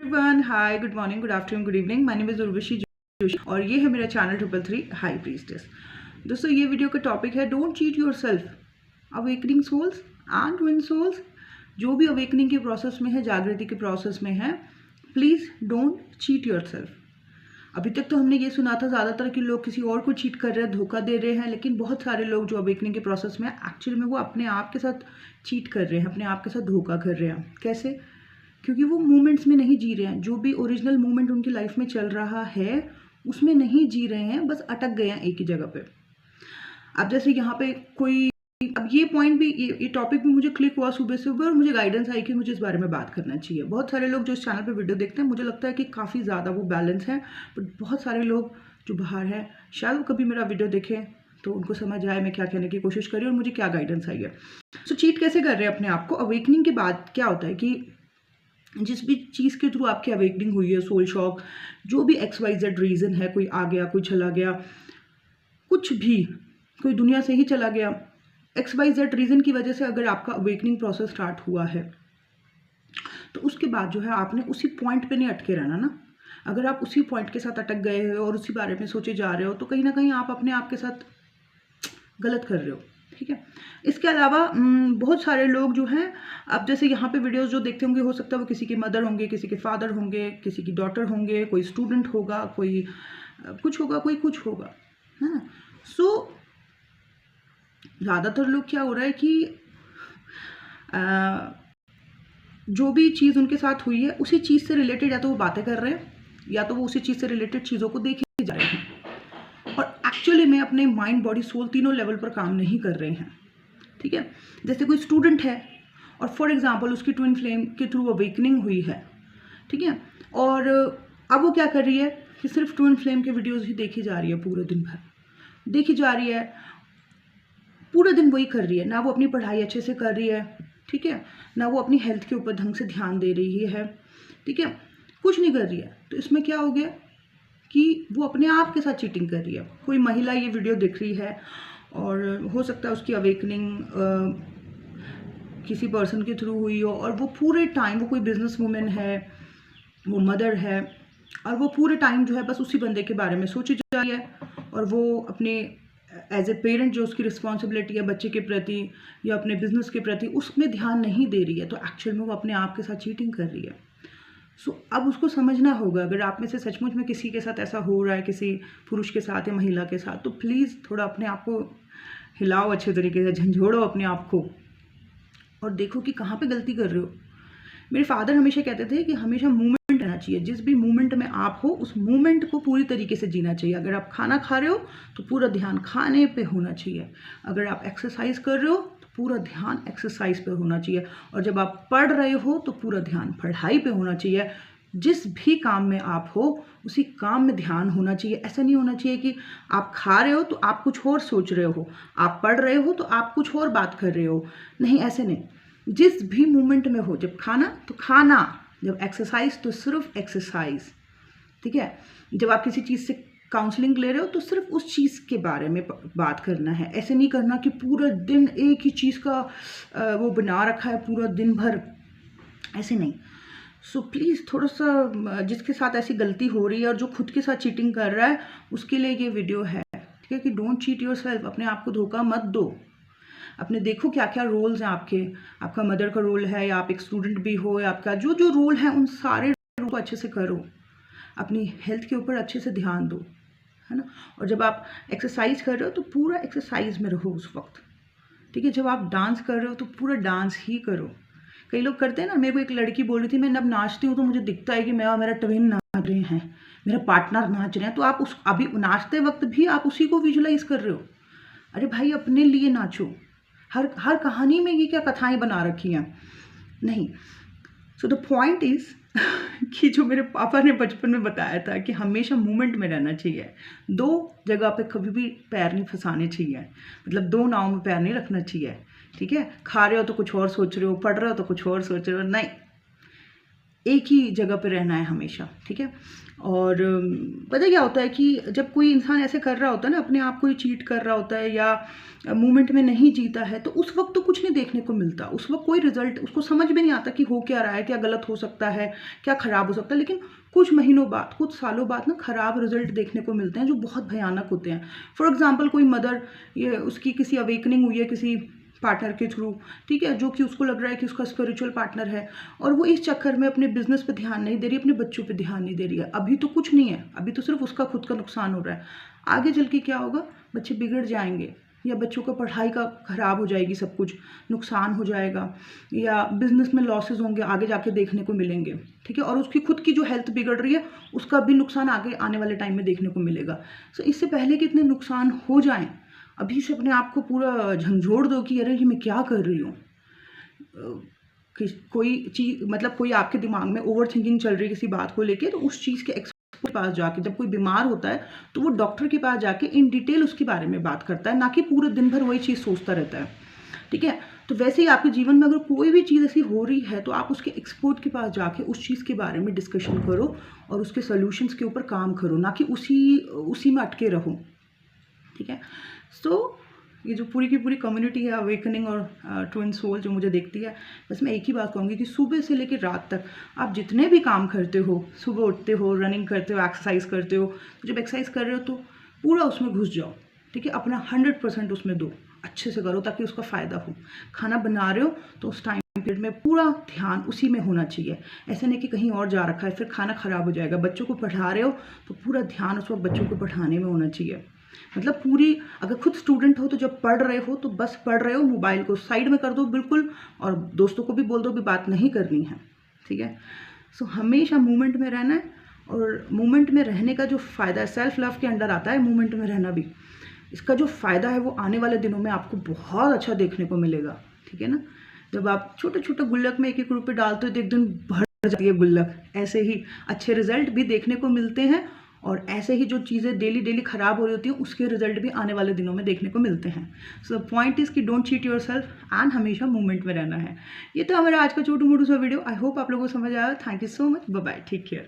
Everyone, hi, good morning, good afternoon, good evening. My name is Urvashi Joshi और ये है मेरा चैनल 333 हाई प्रीस्टेस। दोस्तों, ये वीडियो का टॉपिक है don't cheat yourself, awakening souls and twin souls. जो भी अवेकनिंग के प्रोसेस में है, जागृति के प्रोसेस में है, प्लीज़ डोंट चीट योरसेल्फ। अभी तक तो हमने ये सुना था ज़्यादातर कि लोग किसी और को चीट कर रहे हैं, धोखा दे रहे हैं, लेकिन बहुत सारे लोग जो अवेकनिंग के प्रोसेस में एक्चुअली में वो अपने आप के साथ चीट कर रहे हैं, अपने आप के साथ धोखा कर रहे हैं। कैसे? क्योंकि वो मोमेंट्स में नहीं जी रहे हैं। जो भी ओरिजिनल मोमेंट उनकी लाइफ में चल रहा है उसमें नहीं जी रहे हैं, बस अटक गए हैं एक ही जगह पे। अब जैसे यहाँ पे कोई, अब ये पॉइंट भी, ये टॉपिक भी मुझे क्लिक हुआ सुबह सुबह और मुझे गाइडेंस आई कि मुझे इस बारे में बात करना चाहिए। बहुत सारे लोग जो इस चैनल पे वीडियो देखते हैं, मुझे लगता है कि काफ़ी ज़्यादा वो बैलेंस है, बट बहुत सारे लोग जो बाहर हैं, शायद वो कभी मेरा वीडियो देखें तो उनको समझ आए मैं क्या कहने की कोशिश करी और मुझे क्या गाइडेंस आई है। सो चीट कैसे कर रहे हैं अपने आप को? अवेकनिंग के बाद क्या होता है कि जिस भी चीज़ के थ्रू आपकी अवेकनिंग हुई है, सोल शॉक, जो भी XYZ रीज़न है, कोई आ गया, कोई चला गया, कुछ भी, कोई दुनिया से ही चला गया, XYZ रीज़न की वजह से अगर आपका अवेकनिंग प्रोसेस स्टार्ट हुआ है तो उसके बाद जो है आपने उसी पॉइंट पे नहीं अटके रहना ना। अगर आप उसी पॉइंट के साथ अटक गए हो और उसी बारे में सोचे जा रहे हो तो कहीं ना कहीं आप अपने आप के साथ गलत कर रहे हो। ठीक है। इसके अलावा बहुत सारे लोग जो हैं, अब जैसे यहाँ पे वीडियोस जो देखते होंगे, हो सकता है वो किसी के मदर होंगे, किसी के फादर होंगे, किसी की डॉटर होंगे, कोई स्टूडेंट होगा, कोई कुछ होगा, कोई कुछ होगा, है ना। सो ज़्यादातर लोग क्या हो रहा है कि जो भी चीज़ उनके साथ हुई है उसी चीज़ से रिलेटेड या तो वो बातें कर रहे हैं या तो वो उसी चीज़ से रिलेटेड चीज़ों को देखे जा रहे हैं और एक्चुअली में अपने माइंड, बॉडी, सोल तीनों लेवल पर काम नहीं कर रहे हैं। ठीक है। जैसे कोई स्टूडेंट है और फॉर एग्जांपल उसकी ट्विन फ्लेम के थ्रू अवेकनिंग हुई है, ठीक है, और अब वो क्या कर रही है कि सिर्फ ट्विन फ्लेम के वीडियोस ही देखी जा रही है, पूरे दिन भर देखी जा रही है, पूरे दिन वही कर रही है, ना वो अपनी पढ़ाई अच्छे से कर रही है, ठीक है, ना वो अपनी हेल्थ के ऊपर ढंग से ध्यान दे रही है, ठीक है, कुछ नहीं कर रही है। तो इसमें क्या हो गया कि वो अपने आप के साथ चीटिंग कर रही है। कोई महिला ये वीडियो देख रही है और हो सकता है उसकी अवेकनिंग किसी पर्सन के थ्रू हुई हो और वो पूरे टाइम, वो कोई बिजनेस वूमेन है, वो मदर है और वो पूरे टाइम जो है बस उसी बंदे के बारे में सोची जा रही है और वो अपने एज ए पेरेंट जो उसकी रिस्पॉन्सिबिलिटी है बच्चे के प्रति या अपने बिजनेस के प्रति, उसमें ध्यान नहीं दे रही है। तो एक्चुअल में वो अपने आप के साथ चीटिंग कर रही है। सो अब उसको समझना होगा, अगर आप में से सचमुच में किसी के साथ ऐसा हो रहा है, किसी पुरुष के साथ या महिला के साथ, तो प्लीज़ थोड़ा अपने आप को हिलाओ, अच्छे तरीके से झंझोड़ो अपने आप को और देखो कि कहाँ पे गलती कर रहे हो। मेरे फादर हमेशा कहते थे कि हमेशा मूवमेंट रहना चाहिए, जिस भी मूवमेंट में आप हो उस मूवमेंट को पूरी तरीके से जीना चाहिए। अगर आप खाना खा रहे हो तो पूरा ध्यान खाने पे होना चाहिए, अगर आप एक्सरसाइज कर रहे हो तो पूरा ध्यान एक्सरसाइज पे होना चाहिए, और जब आप पढ़ रहे हो तो पूरा ध्यान पढ़ाई पे होना चाहिए। जिस भी काम में आप हो उसी काम में ध्यान होना चाहिए। ऐसा नहीं होना चाहिए कि आप खा रहे हो तो आप कुछ और सोच रहे हो, आप पढ़ रहे हो तो आप कुछ और बात कर रहे हो। नहीं, ऐसे नहीं। जिस भी मोमेंट में हो, जब खाना तो खाना, जब एक्सरसाइज तो सिर्फ एक्सरसाइज, ठीक है। जब आप किसी चीज़ से काउंसलिंग ले रहे हो तो सिर्फ उस चीज़ के बारे में बात करना है। ऐसे नहीं करना कि पूरा दिन एक ही चीज़ का वो बना रखा है पूरा दिन भर, ऐसे नहीं। सो प्लीज़ थोड़ा सा, जिसके साथ ऐसी गलती हो रही है और जो खुद के साथ चीटिंग कर रहा है, उसके लिए ये वीडियो है, ठीक है, कि डोंट चीट योरसेल्फ। अपने आप को धोखा मत दो। अपने देखो क्या क्या रोल्स हैं आपके, आपका मदर का रोल है या आप एक स्टूडेंट भी हो, या आपका जो जो रोल है उन सारे रोल को अच्छे से करो। अपनी हेल्थ के ऊपर अच्छे से ध्यान दो, है ना। और जब आप एक्सरसाइज कर रहे हो तो पूरा एक्सरसाइज में रहो उस वक्त, ठीक है। जब आप डांस कर रहे हो तो पूरा डांस ही करो। कई लोग करते हैं ना, मेरे को एक लड़की बोल रही थी, मैं जब नाचती हूँ तो मुझे दिखता है कि मैं और मेरा ट्विन नाच रहे हैं, मेरा पार्टनर नाच रहे हैं। तो आप उस अभी नाचते वक्त भी आप उसी को विजुलाइज कर रहे हो। अरे भाई, अपने लिए नाचो। हर कहानी में ये क्या कथाएं बना रखी हैं? नहीं। सो द पॉइंट इज कि जो मेरे पापा ने बचपन में बताया था कि हमेशा मूवमेंट में रहना चाहिए, दो जगह पे कभी भी पैर नहीं फंसाने चाहिए, मतलब दो नाव में पैर नहीं रखना चाहिए, ठीक है। खा रहे हो तो कुछ और सोच रहे हो, पढ़ रहे हो तो कुछ और सोच रहे हो, नहीं। एक ही जगह पे रहना है हमेशा, ठीक है। और पता क्या होता है कि जब कोई इंसान ऐसे कर रहा होता है ना, अपने आप को ही चीट कर रहा होता है या मूवमेंट में नहीं जीता है, तो उस वक्त तो कुछ नहीं देखने को मिलता, उस वक्त कोई रिजल्ट उसको समझ में नहीं आता कि हो क्या रहा है, क्या गलत हो सकता है, क्या खराब हो सकता है। लेकिन कुछ महीनों बाद, कुछ सालों बाद ना खराब रिजल्ट देखने को मिलते हैं जो बहुत भयानक होते हैं। फॉर एग्जाम्पल कोई मदर, ये उसकी किसी अवेकनिंग हुई है किसी पार्टनर के थ्रू, ठीक है, जो कि उसको लग रहा है कि उसका स्पिरिचुअल पार्टनर है, और वो इस चक्कर में अपने बिजनेस पे ध्यान नहीं दे रही, अपने बच्चों पे ध्यान नहीं दे रही है। अभी तो कुछ नहीं है, अभी तो सिर्फ उसका खुद का नुकसान हो रहा है। आगे चल के क्या होगा, बच्चे बिगड़ जाएंगे, या बच्चों का पढ़ाई का खराब हो जाएगी, सब कुछ नुकसान हो जाएगा, या बिजनेस में लॉसेज होंगे आगे जाके देखने को मिलेंगे, ठीक है। और उसकी खुद की जो हेल्थ बिगड़ रही है उसका भी नुकसान आगे आने वाले टाइम में देखने को मिलेगा। सो इससे पहले कि इतने नुकसान हो जाएं, अभी से अपने आप को पूरा झंझोड़ दो कि अरे ये मैं क्या कर रही हूँ। कोई चीज़, मतलब कोई आपके दिमाग में ओवर थिंकिंग चल रही है किसी बात को लेके, तो उस चीज़ के एक्सपर्ट के पास जाके, जब कोई बीमार होता है तो वो डॉक्टर के पास जाके इन डिटेल उसके बारे में बात करता है, ना कि पूरे दिन भर वही चीज़ सोचता रहता है, ठीक है। तो वैसे ही आपके जीवन में अगर कोई भी चीज़ ऐसी हो रही है तो आप उसके एक्सपर्ट के पास जाके उस चीज़ के बारे में डिस्कशन करो और उसके सोल्यूशंस के ऊपर काम करो, ना कि उसी में अटके रहो, ठीक है। सो ये जो पूरी की पूरी कम्युनिटी है अवेकनिंग और ट्विन सोल जो मुझे देखती है, बस मैं एक ही बात कहूँगी कि सुबह से लेकर रात तक आप जितने भी काम करते हो, सुबह उठते हो, रनिंग करते हो, एक्सरसाइज करते हो, तो जब एक्सरसाइज कर रहे हो तो पूरा उसमें घुस जाओ, ठीक है। अपना 100% उसमें दो, अच्छे से करो ताकि उसका फ़ायदा हो। खाना बना रहे हो तो उस टाइम पीरियड में पूरा ध्यान उसी में होना चाहिए, ऐसे नहीं कि कहीं और जा रखा है फिर खाना ख़राब हो जाएगा। बच्चों को पढ़ा रहे हो तो पूरा ध्यान उस वक्त बच्चों को पढ़ाने में होना चाहिए। मतलब पूरी, अगर खुद स्टूडेंट हो तो जब पढ़ रहे हो तो बस पढ़ रहे हो, मोबाइल को साइड में कर दो बिल्कुल, और दोस्तों को भी बोल दो भी बात नहीं करनी है, ठीक है। सो हमेशा मूवमेंट में रहना है, और मूवमेंट में रहने का जो फ़ायदा है, सेल्फ लव के अंडर आता है मूवमेंट में रहना भी। इसका जो फ़ायदा है वो आने वाले दिनों में आपको बहुत अच्छा देखने को मिलेगा, ठीक है ना। जब आप छोटे छोटे गुल्लक में एक एक रुपये डालते हो तो एक दिन भर जाती है गुल्लक। ऐसे ही अच्छे रिजल्ट भी देखने को मिलते हैं, और ऐसे ही जो चीज़ें डेली डेली ख़राब हो रही होती हैं उसके रिजल्ट भी आने वाले दिनों में देखने को मिलते हैं। सो पॉइंट इज़ कि don't cheat your self and हमेशा मूवमेंट में रहना है। ये तो हमारा आज का छोटू मोटू सा वीडियो। आई होप आप लोगों को समझ आया। Thank you so much. Bye bye, take care.